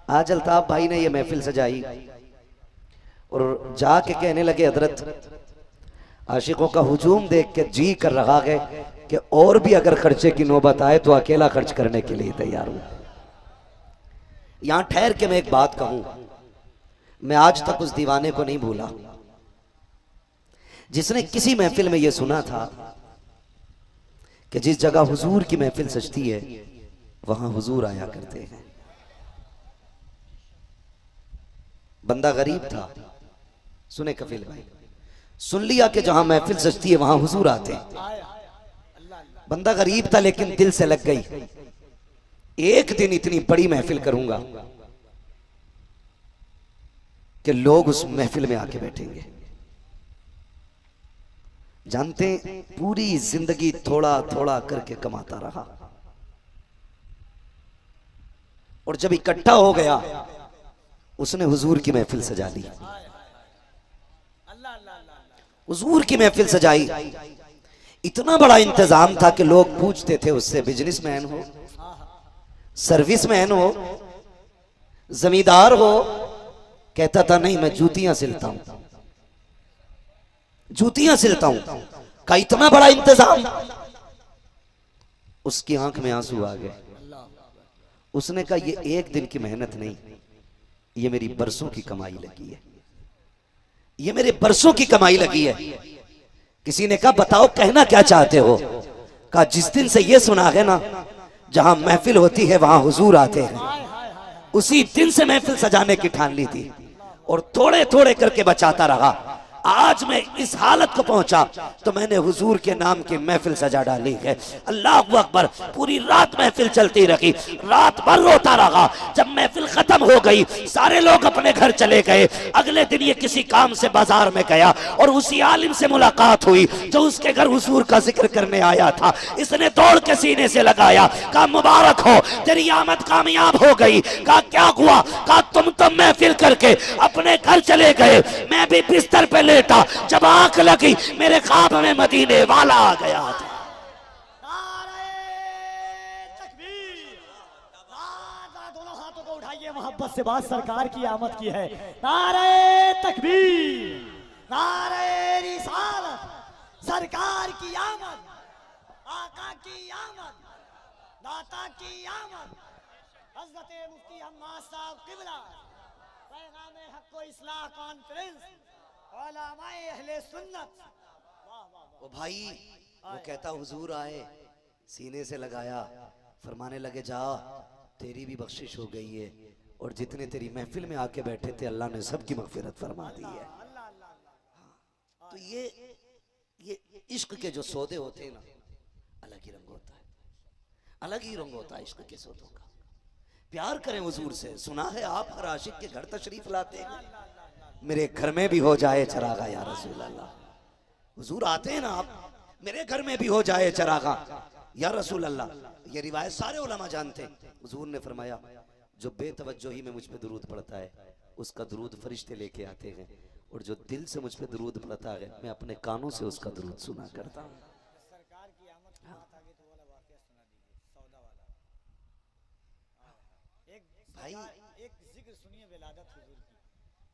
आज अल्ताफ भाई ने ये महफिल सजाई और जाके कहने लगे हजरत आशिकों का हुजूम देख के जी कर रहा है कि और भी अगर खर्चे की नौबत आए तो अकेला खर्च करने के लिए तैयार हूं। यहां ठहर के मैं एक बात कहूं, मैं आज तक उस दीवाने को नहीं भूला जिसने किसी महफिल में यह सुना था कि जिस जगह हुजूर की महफिल सजती है वहां हुजूर आया करते हैं। बंदा गरीब था, सुने कफील भाई, सुन लिया कि जहां महफिल सजती है वहां हुजूर आते हैं। बंदा गरीब था लेकिन दिल से लग गई, एक दिन इतनी बड़ी महफिल करूंगा कि लोग उस महफिल में आके बैठेंगे। जानते पूरी जिंदगी थोड़ा थोड़ा करके कमाता रहा और जब इकट्ठा हो गया उसने हुजूर की महफिल सजा ली। हुजूर की महफिल सजाई, इतना बड़ा इंतजाम था कि लोग पूछते थे उससे, बिजनेसमैन हो, सर्विसमैन हो, जमींदार हो? कहता था नहीं, मैं जूतियां सिलता हूं, जूतियां सिलता हूं। का इतना बड़ा इंतजाम, उसकी आंख में आंसू आ गए। उसने कहा ये एक दिन की मेहनत नहीं, ये मेरी बरसों की कमाई लगी है, ये मेरे बरसों की कमाई लगी है। किसी ने कहा बताओ कहना क्या चाहते हो? कहा जिस दिन से ये सुना है ना जहां महफिल होती है वहां हुजूर आते हैं, उसी दिन से महफिल सजाने की ठान ली थी और थोड़े थोड़े करके बचाता रहा। आज मैं इस हालत को पहुंचा तो मैंने हुजूर के नाम की महफिल सजा डाली है। अल्लाह अकबर। पूरी रात महफिल चलती रही, रात भर रोता रहा। जब महफिल खत्म हो गई सारे लोग अपने घर चले गए। अगले दिन ये किसी काम से बाजार में गया और उसी आलिम से मुलाकात हुई जो उसके घर हुजूर का जिक्र करने आया था। इसने दौड़ के सीने से लगाया, कहा मुबारक हो, तेरी आमद कामयाब हो गई। कहा क्या हुआ? कहा तुम तो महफिल करके अपने घर चले गए, मैं भी बिस्तर पे लेटा, जब आंख लगी मेरे ख्वाब में मदीने वाला आ गया था। दोनों हाथों को उठाइए, मोहब्बत से बात सरकार की आमद की है। नारे तकबीर, नारे रिसालत, सरकार की आमद, आका की आमद, दाता की आमद, हज़रत मुफ्ती हम्माद साहब क़िबला, पैगाम हक़ को इस्लाह कॉन्फ्रेंस, उलमाए अहले सुन्नत। वो भाई वो कहता हुजूर आए, सीने से लगाया, फरमाने लगे जा तेरी भी बख्शिश हो गई है और जितने तेरी महफिल में आके बैठे थे अल्लाह ने सबकी मगफिरत फरमा दी है। तो ये इश्क के जो सौदे होते हैं ना, अलग ही रंग होता है, अलग ही रंग होता है इश्क के सौदों का। प्यार करें हुजूर से। सुना है आप हर आशिक के घर तशरीफ लाते हैं, मेरे घर में भी हो जाए चरागा या रसूल अल्लाह। हुजूर आते हैं ना, आप मेरे घर में भी हो जाए चरागा या रसूल अल्लाह। ये रिवायत सारे उलमा जानते हैं। हुजूर ने फरमाया जो बेतवज्जोही में मुझ पे दुरूद पड़ता है उसका दुरूद फरिश्ते लेके आते हैं और जो दिल से मुझ पे दुरूद पड़ता है मैं अपने कानों से उसका दुरूद सुना करता हूँ। सरकार की आमद की बात आ गई तो वाला वाकया सुना दीजिए, सौदा वाला। भाई एक जिक्र सुनिए विलादत हुजूर की।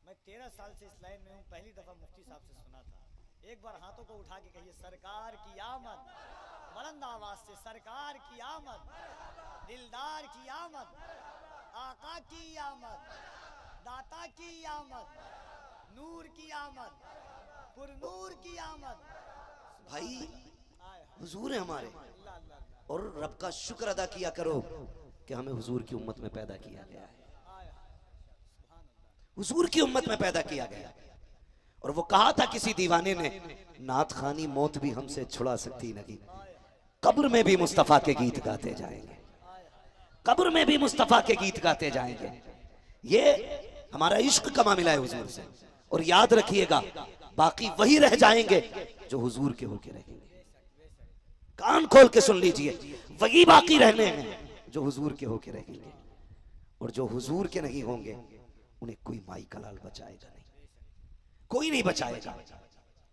मैं 13 साल से इस लाइन में हूँ, पहली दफा मुफ्ती साहब से सुना था। एक बार हाथों को उठा के कहिए सरकार की आमद, बुलंद आवाज से सरकार की आमद, दिलदार की आमद, आका की आमद, दाता की आमद, नूर की आमद, पुरनूर की आमद। भाई हुजूर है हमारे और रब का शुक्र अदा किया करो कि हमें हुजूर की उम्मत में पैदा किया गया है, हुजूर की उम्मत में पैदा किया गया। और वो कहा था किसी दीवाने ने, नात खानी मौत भी हमसे छुड़ा सकती नहीं, कब्र में भी मुस्तफा के गीत गाते जाएंगे, कब्र में भी मुस्तफा के गीत गाते जाएंगे। ये हमारा इश्क का मामला है हुजूर से। और याद रखिएगा बाकी वही रह जाएंगे जो हुजूर के होके रहेंगे। कान खोल के सुन लीजिए, वही बाकी रहने हैं जो हुजूर के होके रहेंगे। और जो हुजूर के नहीं होंगे उन्हें कोई माई का लाल बचाएगा नहीं, कोई नहीं बचाएगा,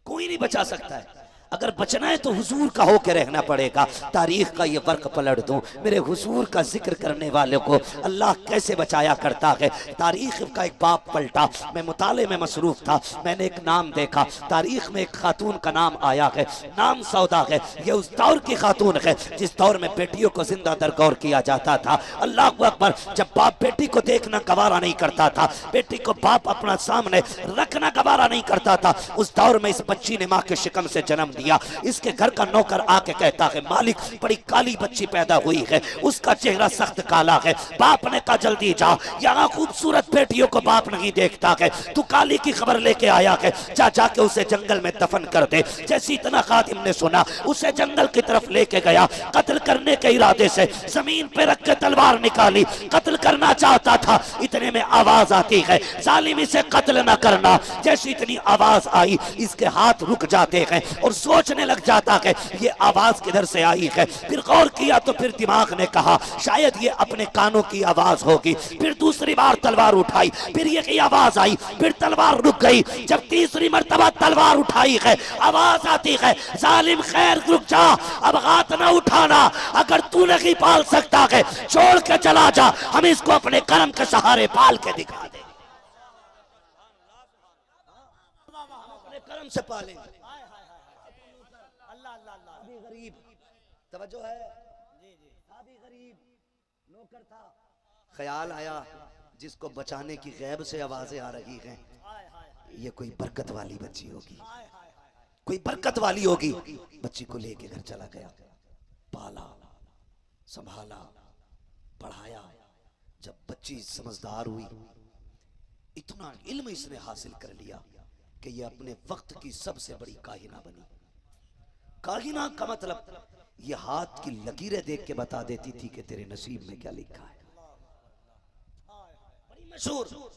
कोई नहीं बचा सकता है। अगर बचना है तो हुजूर का होकर रहना पड़ेगा। तारीख का ये वर्क पलट दूं, मेरे हुजूर का जिक्र करने वाले को अल्लाह कैसे बचाया करता है। तारीख का एक बाप पलटा, मैं मुताले में मसरूफ था, मैंने एक नाम देखा, तारीख में एक खातून का नाम आया है, नाम सौदा है। ये उस दौर की खातून है जिस दौर में बेटियों को जिंदा दरगौर किया जाता था। अल्लाह अकबर, जब बाप बेटी को देखना गवारा नहीं करता था, बेटी को बाप अपना सामने रखना गवारा नहीं करता था, उस दौर में इस बच्ची ने माँ के शिकम से जन्म दिया। इसके घर का नौकर आके कहता है, मालिक बड़ी काली बच्ची पैदा हुई है, उसका चेहरा सख्त काला है। बाप ने कहा जल्दी जा, यहाँ खूबसूरत बेटियों को बाप नहीं देखता है, तू काली की खबर लेके आया है, जा जाके उसे जंगल में दफन कर दे। जैसे इतना खादिम ने सुना, उसे जंगल की तरफ लेके गया, कत्ल करने के इरादे से जमीन पे रख के तलवार निकाली, कत्ल करना चाहता था। इतने में आवाज आती है, जालिम से कत्ल न करना। जैसे इतनी आवाज आई, इसके हाथ रुक जाते हैं और सोचने लग जाता है ये आवाज किधर से आई है। फिर गौर किया तो फिर दिमाग ने कहा शायद ये अपने कानों की आवाज होगी। फिर दूसरी बार तलवार उठाई, फिर ये आवाज आई, फिर तलवार रुक गई। जब तीसरी मर्तबा तलवार उठाई है, आवाज आती है, जालिम खैर रुक जा, अब हाथ न उठाना, अगर तू नहीं पाल सकता है छोड़ के चला जा, हम इसको अपने कर्म के सहारे पाल के दिखा दे, अपने कर्म से पालेंगे। गरीब तवज्जो है, अभी गरीब नौकर था, ख्याल आया जिसको बचाने की गैब से आवाजें आ रही हैं, ये कोई बरकत वाली बच्ची होगी, कोई बरकत वाली होगी। बच्ची को लेके घर चला गया, पाला, संभाला, पढ़ाया। जब बच्ची समझदार हुई, इतना इल्म इसने हासिल कर लिया कि ये अपने वक्त की सबसे बड़ी काहिना बनी। काहिना का मतलब ये हाथ की लकीरें देख के बता देती थी कि तेरे नसीब में क्या लिखा है। बड़ी मशहूर,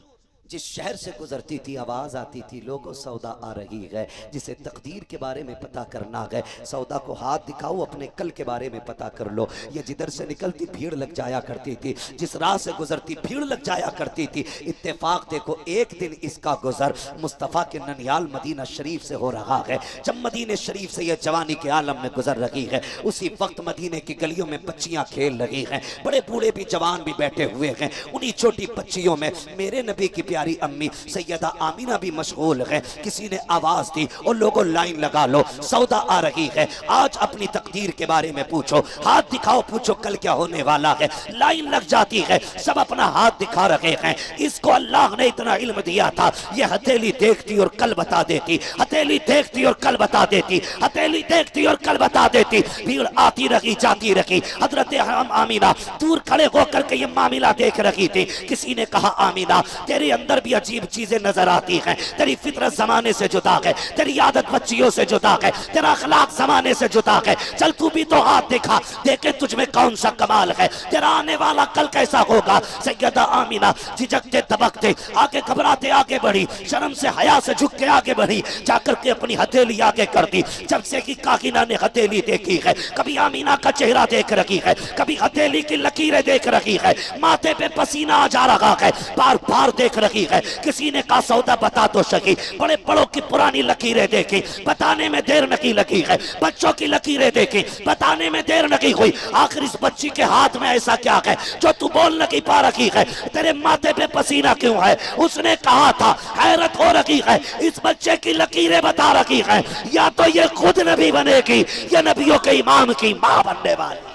जिस शहर से गुजरती थी आवाज आती थी, लोगों सौदा आ रही है। जिसे तकदीर के बारे में पता करना है, सौदा को हाथ दिखाओ, अपने कल के बारे में पता कर लो। ये जिधर से निकलती भीड़ लग जाया करती थी, जिस राह से गुजरती भीड़ लग जाया करती थी। इत्तेफाक देखो, एक दिन इसका गुजर मुस्तफ़ा के ननियाल मदीना शरीफ से हो रहा है। जब मदीने शरीफ से यह जवानी के आलम में गुजर रही है, उसी वक्त मदीने की गलियों में बच्चियां खेल रही हैं, बड़े बूढ़े भी जवान भी बैठे हुए हैं। उन्हीं छोटी बच्चियों में मेरे नबी की प्यारी अम्मी सैयदा आमीना भी मशगूल है। किसी ने आवाज दी और लोगों लाइन लगा लो, सौदा आ रही है, आज अपनी तकदीर के बारे में पूछो, हाथ दिखाओ, पूछो कल क्या होने वाला है। लाइन लग जाती है, सब अपना हाथ दिखा रहे हैं। इसको अल्लाह ने इतना इल्म दिया था, ये हथेली देखती और कल बता देती, हथेली देखती और कल बता देती, हथेली देखती और कल बता देती। भीड़ आती रही जाती रही। हजरत आमीना दूर खड़े होकर के ये मामला देख रही थी। किसी ने कहा आमीना तेरे अंदर भी अजीब चीजें नजर आती हैं, तेरी फितरत जमाने से जुदा है, तेरी आदत बच्चियों से जुदा है, तेरा अखलाक जमाने से जुदा है। चल तू भी तो हाथ दिखा, देखे तुझ में कौन सा कमाल है, तेरा आने वाला कल कैसा होगा। सैयदा आमीना झिझकते दबकते आगे घबराते आगे बढ़ी, शर्म से हया से झुक के आगे बढ़ी, जाकर के अपनी हथेली आगे कर दी। जब से कि काकिना ने हथेली देखी है, कभी आमीना का चेहरा देख रही है, कभी हथेली की लकीरें देख रही है, माथे पे पसीना आ जा रहा है, बार बार देख रही है। किसी ने कहा सौदा बता तो सकी, बड़े बड़ों की पुरानी लकीरें देखी, बताने में देर नहीं लगी है, बच्चों की लकीरें देखी, बताने में देर नहीं हुई। आखिर इस बच्ची के हाथ में ऐसा क्या है जो तू बोल नहीं पा रही है, तेरे माथे पे पसीना क्यों है। उसने कहा था, हैरत हो रही है, इस बच्चे की लकीरें बता रही है, या तो ये खुद नबी बनेगी या नबियों के इमाम की मां बनने वाली।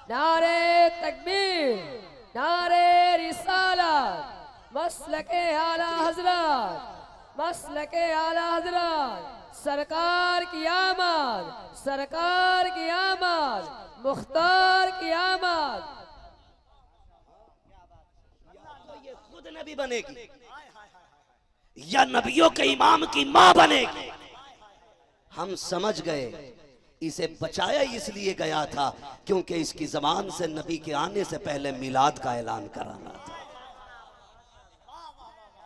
नारे तकबीर, नारे रिसालत, मसलके आला हजरत, मसलके आला हजरत, सरकार की आमद, सरकार की आमद, मुख्तार की आमद। ये खुद नबी बनेगी या नबियों के इमाम की मां बनेगी। हम समझ गए इसे बचाया इसलिए गया था क्योंकि इसकी जबान से नबी के आने से पहले मिलाद का ऐलान कराना था,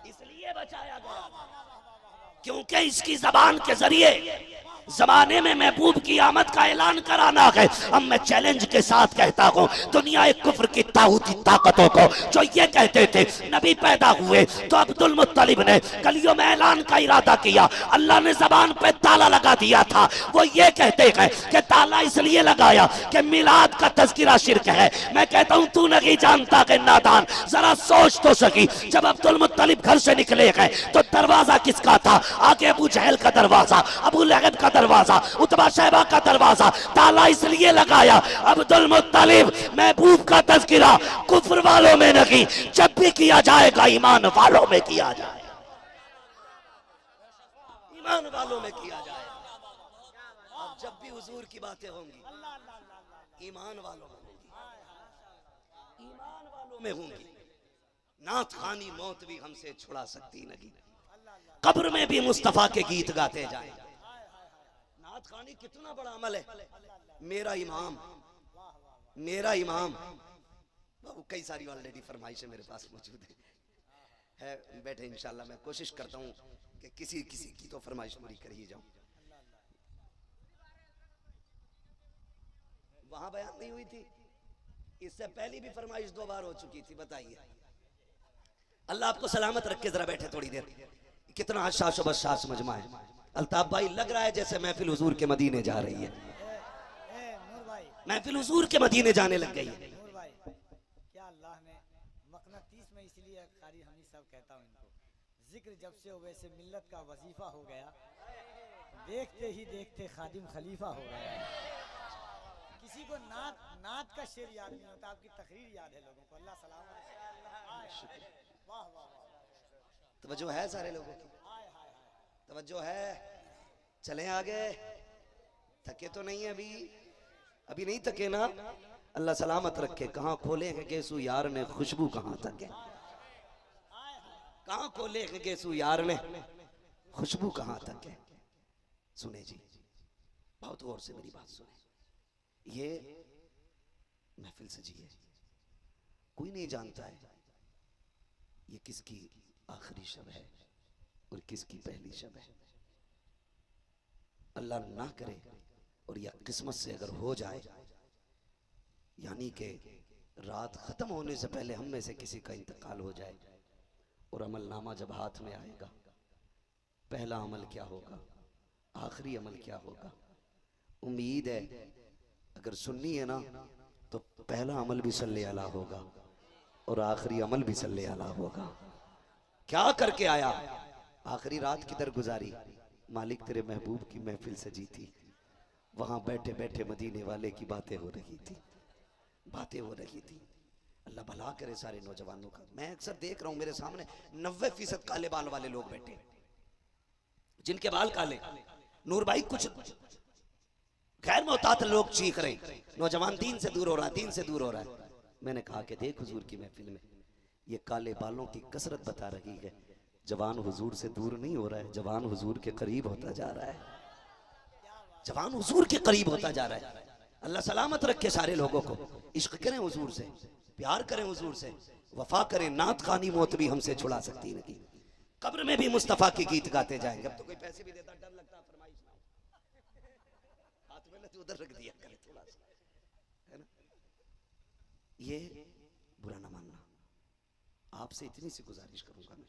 इसलिए बचाया गया, क्योंकि इसकी जबान के जरिए जमाने में महबूब की आमद का ऐलान कराना है। अब मैं चैलेंज के साथ कहता हूँ, दुनिया एक कुफ्र की ताऊती ताकतों को जो ये कहते थे नबी पैदा हुए तो अब्दुल मुत्तलिब ने गलियों में ऐलान का इरादा किया, अल्लाह ने जबान पे ताला लगा दिया था। वो ये कहते हैं कि ताला इसलिए लगाया कि मिलाद का तज़किरा शिर्क है। मैं कहता हूं तू नहीं जानता कि नादान, जरा सोच तो सकी। जब अब्दुल मुत्तलिब घर से निकले गए तो दरवाजा किसका था? आगे अबू जहल का दरवाजा, अबू लहब का दरवाजा, उतबा शैबा का दरवाजा। ताला इसलिए लगाया अब्दुल मुत्तलिब महबूब का तज़किरा कुफ्र वालों में नहीं, जब भी किया जाएगा ईमान वालों में किया जाएगा, ईमान वालों में किया जाएगा। अब जब भी हुजूर की बातें होंगी ईमान वालों में होंगी, ईमान वालों में होंगी। नाथ खानी मौत भी हमसे छुड़ा सकती नहीं, कब्र में भी मुस्तफा के गीत गाते जाएं। नाथ खानी कितना बड़ा अमल है। मेरा इमाम, मेरा इमाम बाबू, कई सारी ऑलरेडी फरमाइशें मेरे पास मौजूद है बैठे। इंशाल्लाह मैं कोशिश करता हूं कि किसी किसी की तो फरमाइश पूरी कर ही जाऊं। वहां बयान नहीं हुई थी, इससे पहले भी फरमाइश 2 बार हो चुकी थी। बताइए, अल्लाह आपको सलामत रख के जरा बैठे थोड़ी देर। कितना हशाश व बशाश मजमा है। अल्ताफ भाई लग रहा है जैसे महफिल हुजूर के मदीने जा रही है, महफिल हुजूर के मदीने जाने लग गई है। क्या अल्लाह ने मकनतीस में इसलिए कारी हमी सब कहता हूँ इनको, जिक्र जब से हो वैसे मिल्लत का वजीफा हो गया, देखते ही देखते खादिम खलीफा हो गया। किसी को नात का शेर याद नहीं होता, आपकी तकरीर याद है लोगों को। अल्लाह सलामत। वाह वाह वाह, तवज्जो है सारे लोगों की, तवज्जो है। चलें आगे, थके तो नहीं है अभी नहीं थके ना। अल्लाह सलामत रखे। कहाँ खोले हैं गेसू यार ने खुशबू, कहाँ तक है? कहाँ खोले हैं गेसू यार ने खुशबू, कहाँ तक है? सुने जी, बहुत गौर से मेरी बात सुने। ये महफिल सजी है, कोई नहीं जानता है ये किसकी आखिरी शब है और किसकी पहली शब है। अल्लाह ना करे और यह किस्मत से अगर हो जाए, यानी कि रात खत्म होने से पहले हम में से किसी का इंतकाल हो जाए और अमलनामा जब हाथ में आएगा, पहला अमल क्या होगा, आखिरी अमल क्या होगा? उम्मीद है अगर सुन्नी है ना तो पहला अमल भी सल्ले अला होगा और आखिरी अमल भी सल्ले अला होगा। क्या करके आया? आखिरी रात किधर गुजारी? मालिक तेरे महबूब की महफिल सजी थी, वहां बैठे बैठे मदीने वाले की बातें हो रही थी, बातें हो रही थी। अल्लाह भला करे सारे नौजवानों का। मैं अक्सर देख रहा हूं मेरे सामने 90% काले बाल वाले लोग बैठे, जिनके बाल काले। नूर भाई कुछ गैर मोहतात लोग चीख रहे, नौजवान दीन से दूर हो रहा है, दीन से दूर हो रहा है। मैंने कहा कि देख हुजूर की महफिल में ये काले बालों की कसरत बता रही है, जवान हुजूर से दूर नहीं हो रहा है, जवान हुजूर के करीब होता जा रहा है, जवान हुजूर के करीब होता जा रहा है। अल्लाह सलामत रखे सारे लोगों को। इश्क करें हुजूर से, प्यार करें हुजूर से, वफा करें। नात खानी मौत भी हमसे छुड़ा सकती नहीं, कब्र में भी मुस्तफा के गीत गाते जाएंगे। अब तो कोई पैसे भी देता डर लगता, फरमाइश हाथ में तो उधर रख दिया करे थोड़ा सा, है ना। ये बुरा ना मानना। आपसे इतनी सी गुजारिश करूंगा मैं,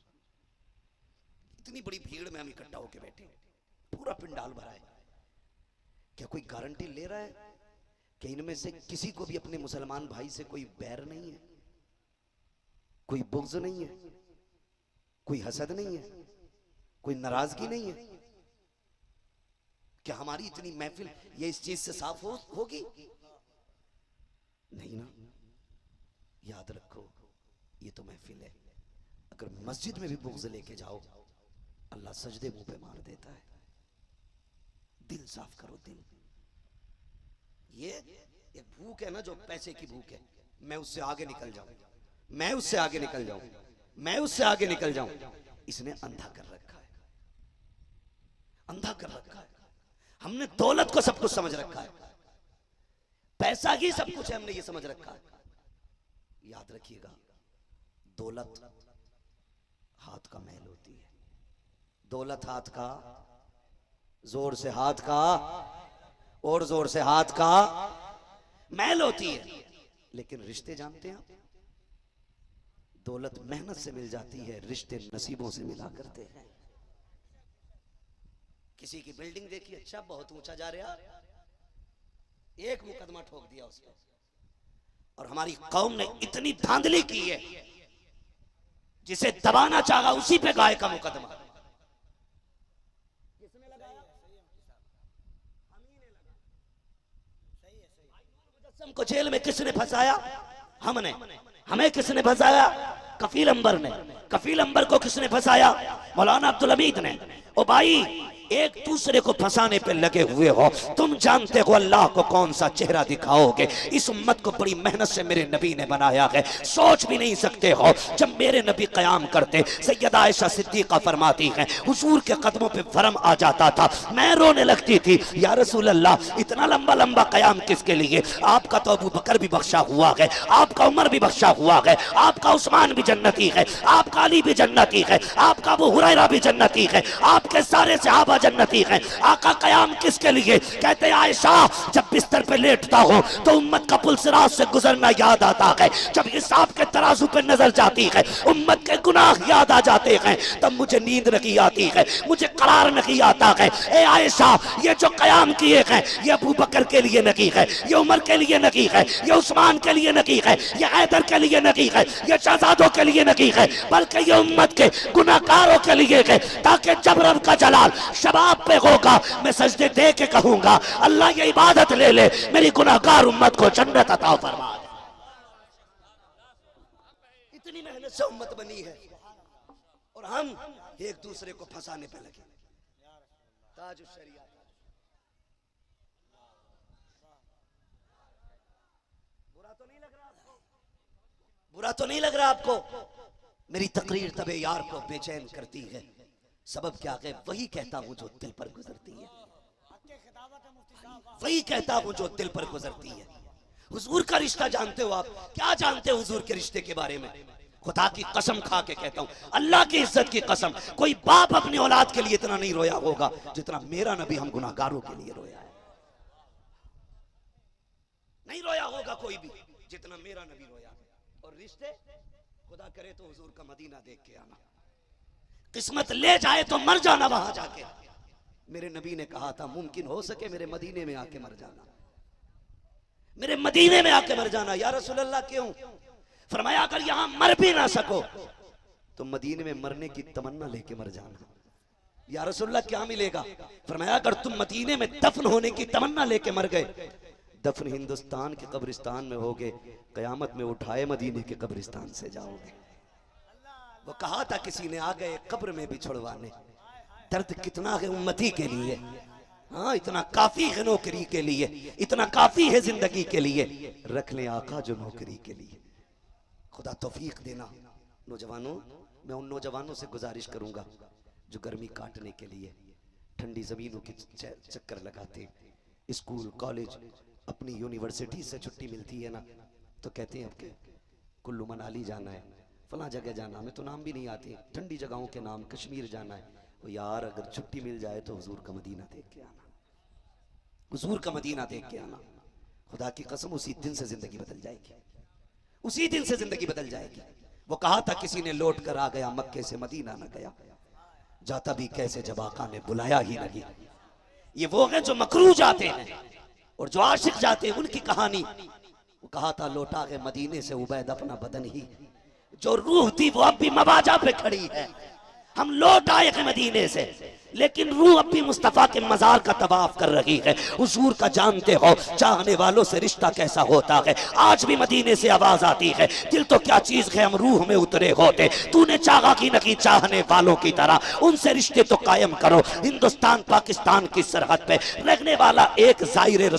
इतनी बड़ी भीड़ में हम इकट्ठा होकर बैठे, पूरा पिंडाल भरा है, क्या कोई गारंटी ले रहा है कि इनमें से किसी को भी अपने मुसलमान भाई से कोई बैर नहीं है, कोई बुग़्ज़ नहीं है, कोई हसद नहीं है, कोई नाराजगी नहीं है? क्या हमारी इतनी महफिल ये इस चीज से साफ होगी? नहीं ना। याद रखो ये तो महफिल है, अगर मस्जिद में भी बुग़्ज़ लेके जाओ अल्लाह सजदे मुंह पे मार देता है। दिल साफ करो, दिल। ये एक भूख है ना जो पैसे की भूख है, मैं उससे आगे निकल जाऊं, मैं उससे आगे निकल जाऊं, मैं उससे आगे निकल जाऊं, इसने अंधा कर रखा है, अंधा कर रखा है। हमने दौलत को सब कुछ समझ रखा है, पैसा ही सब कुछ है, हमने ये समझ रखा है। याद रखिएगा, दौलत हाथ का मैल होती है, दौलत हाथ का, जोर से हाथ का और जोर से हाथ का मैल होती है। लेकिन रिश्ते जानते हैं आप, दौलत मेहनत से मिल जाती है, रिश्ते नसीबों से मिला करते हैं। किसी की बिल्डिंग देखी, अच्छा बहुत ऊंचा जा रहा, एक मुकदमा ठोक दिया उसको। और हमारी कौम ने इतनी धांधली की है, जिसे दबाना चाहा उसी पे गाय का मुकदमा। को जेल में किसने फंसाया? हमने। हमें किसने फंसाया? कफील अंबर ने। कफील अंबर को किसने फंसाया? मौलाना अब्दुल हमीद ने। ओ भाई, एक दूसरे को फंसाने पे लगे हुए हो। तुम जानते हो अल्लाह को कौन सा चेहरा दिखाओगे? इस उम्मत को बड़ी मेहनत से मेरे नबी ने बनाया है। सोच भी नहीं सकते हो, जब मेरे नबी कयाम करते, सैयदा आयशा सिद्दीका फरमाती हैं, हुजूर के कदमों पे भरम आ जाता था, मैं रोने लगती थी, या रसूल अल्लाह इतना लंबा लंबा कयाम किसके लिए? आपका तो अबू बकर भी बख्शा हुआ है, आपका उमर भी बख्शा हुआ है, आपका उस्मान भी जन्नती है, आपका अली भी जन्नती है, आपका अबू हुरैरा भी जन्नती है, आपके सारे सहाबा जन्नती है। आका कयाम किसके लिए? कहते आयशा, जब बिस्तर पे लेटता हो तो उम्मत का पुलसिरात से गुजरना याद आता है, जब हिसाब के तराजू पे नजर जाती है, उम्मत के गुनाह याद आ जाते हैं, तब मुझे नींद नहीं आती है, मुझे करार नहीं आता है। ए आयशा, ये जो कयाम किए हैं, ये अबू बकर के लिए नहीं है, ये उमर के लिए नहीं है, ये उस्मान के लिए नहीं है, ये हैदर के लिए नहीं है, ये शहजादों के लिए नहीं है, बल्कि ये उम्मत के गुनाहगारों के लिए है, ताकि जब रब का जलाल शबाब पे होगा, मैं सजदे दे के कहूंगा, अल्लाह ये इबादत ले ले, मेरी गुनाहगार उम्मत को जन्नत अता फरमा। इतनी मेहनत से उम्मत बनी है और हम एक दूसरे को फंसाने पे लगे। ताज शरिया, बुरा तो नहीं लग रहा आपको? बुरा तो नहीं लग रहा आपको? मेरी तकरीर तबे यार को बेचैन करती है, सबब क्या है? वही कहता हूं जो दिल पर गुजरती है, वही कहता हूं जो दिल पर गुजरती है। हुजूर का रिश्ता जानते हो आप? क्या जानते हो हुजूर के रिश्ते के बारे में? खुदा की कसम खा के कहता हूं, अल्लाह की इज्जत की कसम, कोई बाप अपनी औलाद के लिए इतना नहीं रोया होगा जितना मेरा नबी हम गुनाहगारों के लिए रोया है। नहीं रोया होगा कोई भी जितना मेरा नबी रोया है। और रिश्ते, खुदा करे तो हुजूर का मदीना देख के आना, किस्मत ले जाए तो मर जाना वहां जाके। मेरे नबी ने कहा था, मुमकिन हो सके मेरे मदीने में आके मर जाना, मेरे मदीने में आके मर जाना। या रसूल अल्लाह क्यों? फरमाया अगर यहां मर भी ना सको तो मदीने में मरने की तमन्ना लेके मर जाना। या रसूल अल्लाह क्या मिलेगा? फरमाया अगर तुम मदीने में दफन होने की तमन्ना लेके मर गए, दफन हिंदुस्तान के कब्रिस्तान में होगे, कयामत में उठाए मदीने के कब्रिस्तान से जाओगे। वो कहा था किसी ने, आ गए कब्र में भी छुड़वाने। दर्द कितना है उम्मती के लिए, हाँ इतना काफी है नौकरी के लिए, इतना काफी है जिंदगी के लिए, रख ले आका जो नौकरी के लिए। खुदा तौफीक देना। नौजवानों, मैं उन नौजवानों से गुजारिश करूंगा जो गर्मी काटने के लिए ठंडी जमीनों के चक्कर लगाते, स्कूल कॉलेज अपनी यूनिवर्सिटी से छुट्टी मिलती है ना, तो कहते हैं अब कुल्लू मनाली जाना है, फला जगह जाना, हमें तो नाम भी नहीं आती, ठंडी जगहों के नाम, कश्मीर जाना है। वो यार अगर छुट्टी मिल जाए तो हुजूर का मदीना देख के आना, हुजूर का मदीना देख के आना। खुदा की कसम उसी दिन से जिंदगी बदल जाएगी, उसी दिन से जिंदगी बदल जाएगी। वो कहा था किसी ने लौट कर आ गया मक्के से मदीना न गया, जाता भी कैसे जब आका ने बुलाया ही नहीं। ये वो हैं जो मकरू जाते हैं और जो आशिक जाते हैं, उनकी कहानी। वो कहा था लौटा के मदीने से उबैद अपना बदन ही, जो रूह थी वो अब भी मवाजा पे खड़ी है। हम लौट आए हैं मदीने से, लेकिन रूह अब भी मुस्तफा के मजार का तवाफ कर रही है। हुजूर का जानते हो चाहने वालों से रिश्ता कैसा होता है। आज भी मदीने से आवाज आती है, दिल तो क्या चीज है हम रूह में उतरे होते, तूने चाहा कि नहीं चाहने वालों की तरह, उनसे रिश्ते तो कायम करो। हिंदुस्तान पाकिस्तान की सरहद पे रहने वाला एक जाहिर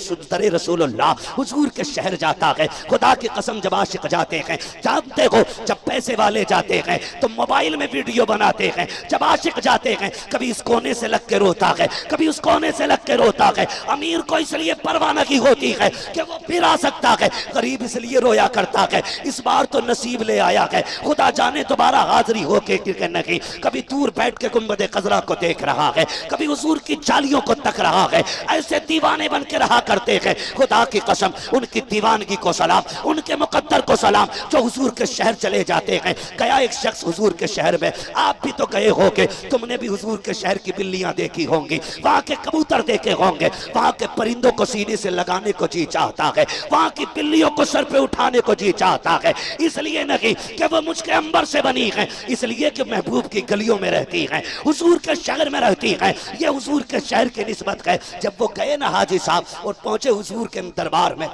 रसूलुल्लाह हुजूर के शहर जाता है। खुदा की कसम जब आशिक जाते हैं, जानते हो जब पैसे वाले जाते हैं तो मोबाइल में वीडियो बनाते हैं, जब आशिक जाते हैं कभी इस कोने कोने से लग के रोता है, कभी उस कोने से लग के रोता है। अमीर को इसलिए परवाह नहीं होती है कि वो फिर आ सकता है, गरीब इसलिए रोया करता है इस बार तो नसीब ले आया है, खुदा जाने दोबारा हाजिरी हो के नहीं। कभी दूर बैठ के गुंबद खजरा को देख रहा है, कभी हुजूर की जालियों को तक रहा है। ऐसे दीवाने बन के रहा करते हैं, खुदा की कसम उनकी दीवानगी को सलाम, उनके मुकद्दर को सलाम जो हुजूर के शहर चले जाते हैं। गया एक शख्स हुजूर के शहर में, आप भी तो गए होगे, तुमने भी हुजूर के शहर की बिल्लियां देखी होंगी, वहां के कबूतर देखे होंगे, वहां के परिंदों को सीने से लगाने को जी चाहता है, वहां की बिल्लियों को सर पे उठाने को जी चाहता है। इसलिए नहीं कि वो मुझके अंबर से बनी है, इसलिए कि महबूब की गलियों में रहती है, हुजूर के शहर में रहती है। ये हुजूर के शहर की निस्बत है। जब वो गए ना हाजी साहब और पहुंचे हुजूर के दरबार में,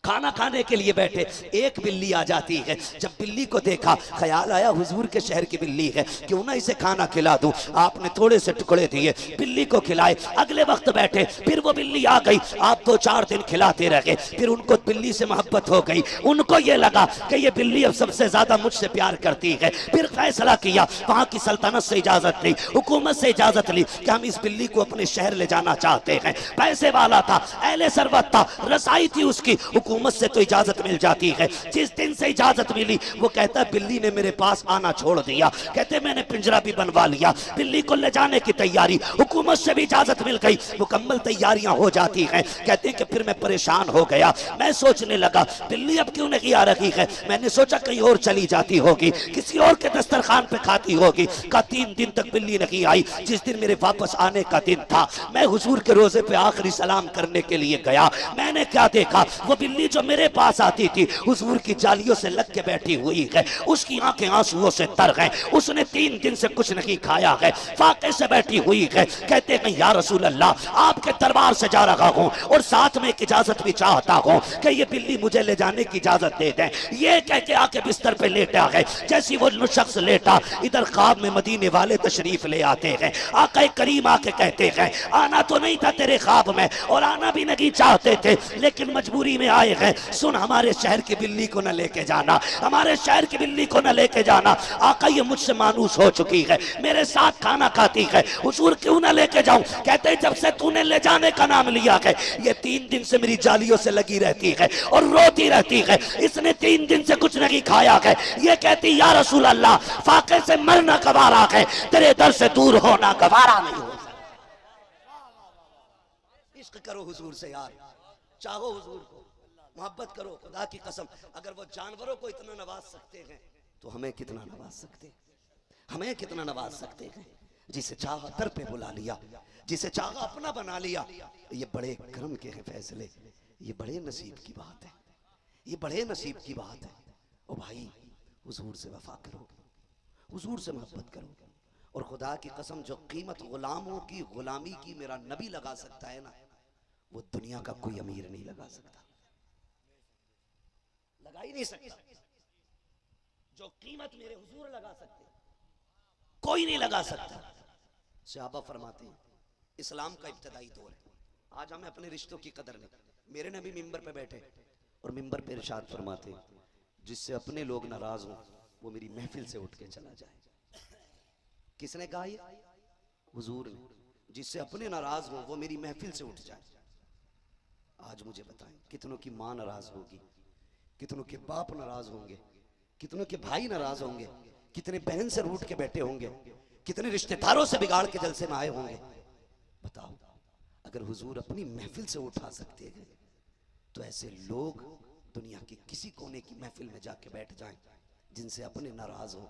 खाना खाने के लिए बैठे, एक बिल्ली आ जाती है। जब बिल्ली को देखा ख्याल आया हुजूर के शहर की बिल्ली है, क्यों ना इसे खाना खिला दूं। आपने थोड़े से टुकड़े दिए, बिल्ली को खिलाए। अगले वक्त बैठे, फिर वो बिल्ली आ गई, आप 2-4 दिन खिलाते रहे, फिर उनको बिल्ली से मोहब्बत हो गई। उनको ये लगा कि ये बिल्ली अब सबसे ज्यादा मुझसे प्यार करती है। फिर फैसला किया, वहां की सल्तनत से इजाजत ली, हुकूमत से इजाजत ली कि हम इस बिल्ली को अपने शहर ले जाना चाहते हैं। पैसे वाला था, अहले सरवत था, रसाई थी उसकी, हुकूमत से तो इजाजत मिल जाती है। जिस दिन से इजाजत मिली वो कहता है बिल्ली ने मेरे पास आना छोड़ दिया, कहते मैंने पिंजरा भी बनवा लिया, बिल्ली को ले जाने की तैयारी, हुकूमत से भी इजाजत मिल गई, मुकम्मल तैयारियां हो जाती हैं। कहते हैं कि फिर मैं परेशान हो गया, मैं सोचने लगा बिल्ली अब क्यों नहीं आ रही है। मैंने सोचा कहीं और चली जाती होगी, किसी और के दस्तरखान पे खाती होगी। का 3 दिन तक बिल्ली नहीं आई। जिस दिन मेरे वापस आने का दिन था, मैं हुजूर के रोजे पे आखिरी सलाम करने के लिए गया। मैंने क्या देखा, वो बिल्ली जो मेरे पास आती थी हुजूर की जालियों से लग के बैठी हुई है, उसकी आंखें आंसुओं से तर हैं, उसने 3 दिन से कुछ नहीं खाया है, फाके से बैठी हुई है। कहते हैं या रसूल अल्लाह, आपके दरबार से जा रहा हूं और साथ में एक इजाजत भी चाहता हूं कि ये बिल्ली मुझे ले जाने की इजाजत दे दें। ये कह के आके बिस्तर पे लेटा है। जैसी वो शख्स लेटा, इधर ख्वाब में मदीने वाले तशरीफ ले आते हैं। आका करीम आके कहते हैं आना तो नहीं था तेरे ख्वाब में और आना भी नहीं चाहते थे, लेकिन मजबूरी में आए हैं। सुन, हमारे शहर की बिल्ली को न लेके जाना, हमारे शहर की बिल्ली को न लेके जाना। आका ये मुझसे मानूस हो चुकी है, मेरे साथ खाना खाती है, हुजूर क्यों न लेके जाऊं। कहते जब से तूने ले जाने का नाम लिया है, ये 3 दिन से मेरी जालियों से लगी रहती है और रोती रहती है, इसने 3 दिन से कुछ नहीं खाया है। ये कहती या रसूल अल्लाह, फाके से मरना गवारा है, तेरे दर से दूर होना गवारा नहीं हो। इश्क करो हुजूर से यार, चाहो हुजूर को, मोहब्बत करो। खुदा की कसम अगर वो जानवरों को इतना नवाज सकते हैं तो हमें कितना नवाज सकते हैं, हमें कितना नवाज सकते हैं। जिसे चाहा दर पे बुला लिया, जिसे चाहा अपना बना लिया। ये बड़े करम के हैं फैसले, ये बड़े नसीब की बात है, ये बड़े नसीब की बात है। ओ भाई, हुजूर से वफा करो, हुजूर से मोहब्बत करो। और खुदा की कसम जो कीमत गुलामों की गुलामी की मेरा नबी लगा सकता है ना, वो दुनिया का कोई अमीर नहीं लगा सकता, लगा ही नहीं सकता। जो कीमत मेरे हुजूर लगा सकते कोई नहीं लगा सकता। सहाबा फरमाते हैं इस्लाम का इब्तदाई दौर है, आज हमें अपने रिश्तों की कदर नहीं। मेरे नबी मिंबर पे बैठे और मिंबर पे इरशाद फरमाते हैं जिससे अपने लोग नाराज हों वो मेरी महफिल से उठ के चला जाए। किसने कहा ये? हुजूर ने। जिससे अपने नाराज हो वो मेरी महफिल से उठ जाए। आज मुझे बताएं कितनों की मां नाराज होगी, कितनों के बाप नाराज होंगे, कितनों के भाई नाराज होंगे, कितने बहन से रूठ के बैठे होंगे, कितने रिश्तेदारों से बिगाड़ के जलसे में आए होंगे। बताओ, अगर हुजूर अपनी महफिल से उठा सकते हैं तो ऐसे लोग दुनिया के किसी कोने की महफिल में जाके बैठ जाएं जिनसे अपने नाराज हो।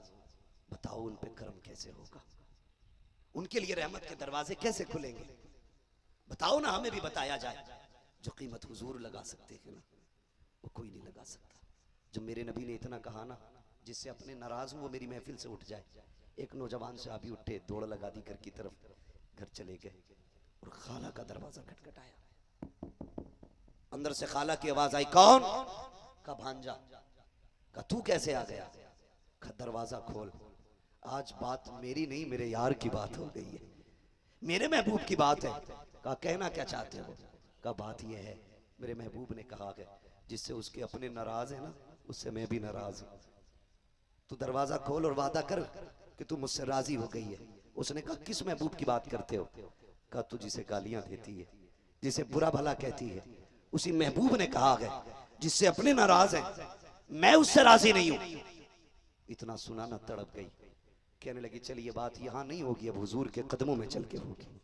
बताओ उन पे कर्म कैसे होगा, उनके लिए रहमत के दरवाजे कैसे खुलेंगे। बताओ ना, हमें भी बताया जाए। जो कीमत हुजूर लगा सकते हैं ना, वो कोई नहीं लगा सकता। जब मेरे नबी ने इतना कहा ना, जिससे अपने नाराज हो वो मेरी महफिल से उठ जाए। एक नौजवान से अभी उठे, दौड़ लगा दी घर की तरफ, घर चले गए और खाला का दरवाजा खटखटाया। अंदर से खाला की आवाज आई, कौन? का भांजा। का तू कैसे आ गया? का दरवाजा खोल, आज बात मेरी नहीं मेरे यार की बात हो गई है, मेरे महबूब की बात है। का कहना क्या चाहते हो? का बात यह है मेरे महबूब ने कहा है जिससे उसके अपने नाराज है ना, उससे मैं भी नाराज हूं। तू दरवाजा खोल और वादा कर कि तू मुझसे राजी हो गई है। उसने कहा किस महबूब की बात करते हो? कहा तू जिसे गालियां देती है, जिसे बुरा भला कहती है, उसी महबूब ने कहा है जिससे अपने नाराज हैं मैं उससे राजी नहीं हूं। इतना सुना ना तड़प गई, कहने लगी चल ये बात यहां नहीं होगी, अब हुजूर के कदमों में चल के होगी।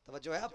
तवज्जो है आप?